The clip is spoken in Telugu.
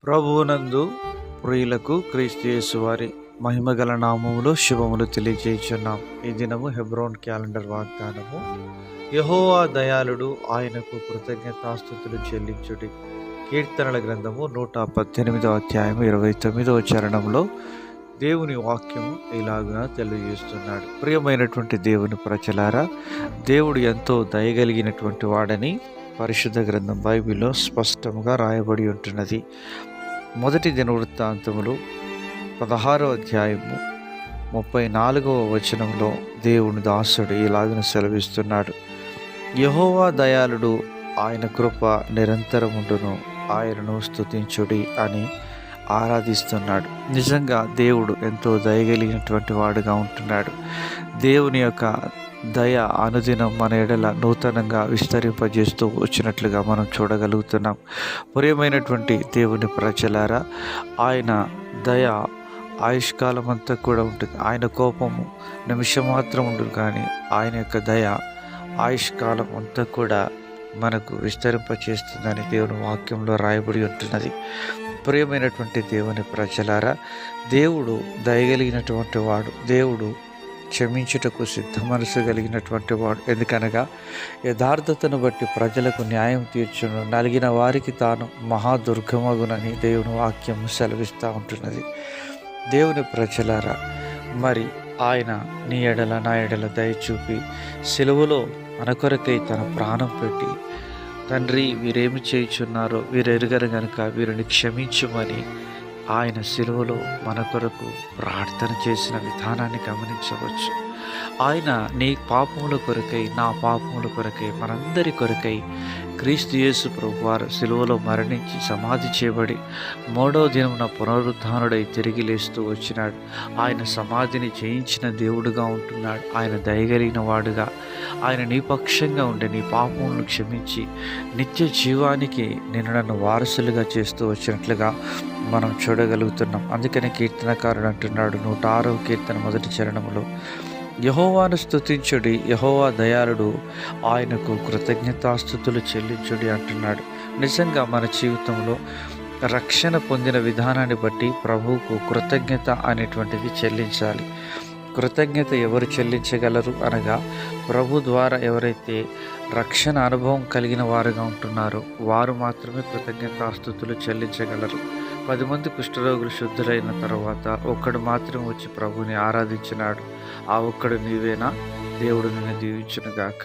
ప్రభువునందు ప్రియులకు క్రీస్తు యేసు వారి మహిమగల నామములో శుభములు తెలియజేయుచున్నాం. ఈ దినము హెబ్రోన్ క్యాలెండర్ వాగ్దానము. యెహోవా దయాళుడు, ఆయనకు కృతజ్ఞతాస్తుతులు చెల్లించుడి. కీర్తనల గ్రంథము 118వ అధ్యాయం 29వ చరణంలో దేవుని వాక్యము ఇలాగున తెలియజేస్తున్నాడు. ప్రియమైనటువంటి దేవుని ప్రజలారా, దేవుడు ఎంతో దయగలిగినటువంటి వాడని పరిశుద్ధ గ్రంథం బైబిల్లో స్పష్టంగా రాయబడి ఉంటున్నది. మొదటి దినవృత్తాంతములు 16వ అధ్యాయము 34వ వచనంలో దేవుని దాసుడు ఇలాగను సెలవిస్తున్నాడు. యెహోవా దయాళుడు, ఆయన కృప నిరంతరముండును, ఆయనను స్తుతించుడి అని ఆరాధిస్తున్నాడు. నిజంగా దేవుడు ఎంతో దయగలిగినటువంటి వాడుగా ఉంటున్నాడు. దేవుని యొక్క దయ అనుదినం మన ఎడల నూతనంగా విస్తరింపజేస్తూ వచ్చినట్లుగా మనం చూడగలుగుతున్నాం. ప్రియమైనటువంటి దేవుని ప్రజలారా, ఆయన దయ ఆయుష్కాలం అంతా కూడా ఉంటుంది. ఆయన కోపము నిమిషం మాత్రం ఉండదు, కానీ ఆయన యొక్క దయ ఆయుష్కాలం అంతా కూడా మనకు విస్తరింపచేస్తుందని దేవుని వాక్యంలో రాయబడి ఉంటున్నది. ప్రియమైనటువంటి దేవుని ప్రజలారా, దేవుడు దయగలిగినటువంటి వాడు. దేవుడు క్షమించుటకు సిద్ధ మనసు కలిగినటువంటి వాడు. ఎందుకనగా యథార్థతను బట్టి ప్రజలకు న్యాయం తీర్చును, నలిగిన వారికి తాను మహాదుర్గమగునని దేవుని వాక్యం సెలవిస్తూ ఉంటున్నది. దేవుని ప్రజలారా, మరి ఆయన నీ ఎడల నా ఎడల దయచూపి సిలువలో మన కొరకై తన ప్రాణం పెట్టి, తండ్రి వీరేమి చేయుచున్నారో వీరు ఎరుగరు గనుక వీరిని క్షమించుమని ఆయన సిలువలో మన కొరకు ప్రార్థన చేసిన విధానాన్ని గమనించవచ్చు. ఆయన నీ పాపముల కొరకై, నా పాపముల కొరకై, మనందరి కొరకై క్రీస్తు యేసు ప్రభువారు సిలువలో మరణించి సమాధి చేయబడి 3వ దినమున పునరుద్ధానుడై తిరిగి లేస్తూ వచ్చినాడు. ఆయన సమాధిని జయించిన దేవుడుగా ఉంటున్నాడు. ఆయన దయగలిగిన వాడుగా, ఆయన నీ పక్షంగా ఉండి నీ పాపములను క్షమించి నిత్య జీవానికి నన్ను వారసులుగా చేస్తూ వచ్చినట్లుగా మనం చూడగలుగుతున్నాం. అందుకని కీర్తనకారుడు అంటున్నాడు 106వ కీర్తన 1వ చరణంలో, యెహోవాను స్తుతించుడి, యెహోవా దయాళుడు, ఆయనకు కృతజ్ఞతాస్తుతులు చెల్లించుడి అంటున్నాడు. నిజంగా మన జీవితంలో రక్షణ పొందిన విధానాన్ని బట్టి ప్రభువుకు కృతజ్ఞత అనేటువంటిది చెల్లించాలి. కృతజ్ఞత ఎవరు చెల్లించగలరు అనగా, ప్రభు ద్వారా ఎవరైతే రక్షణ అనుభవం కలిగిన వారుగా ఉంటున్నారో వారు మాత్రమే కృతజ్ఞతాస్తుతులు చెల్లించగలరు. 10 మంది కుష్ఠరోగులు శుద్ధులైన తర్వాత ఒక్కడు మాత్రం వచ్చి ప్రభుని ఆరాధించినాడు. ఆ ఒక్కడు నీవేనా? దేవుడు నిన్ను దీవించునుగాక.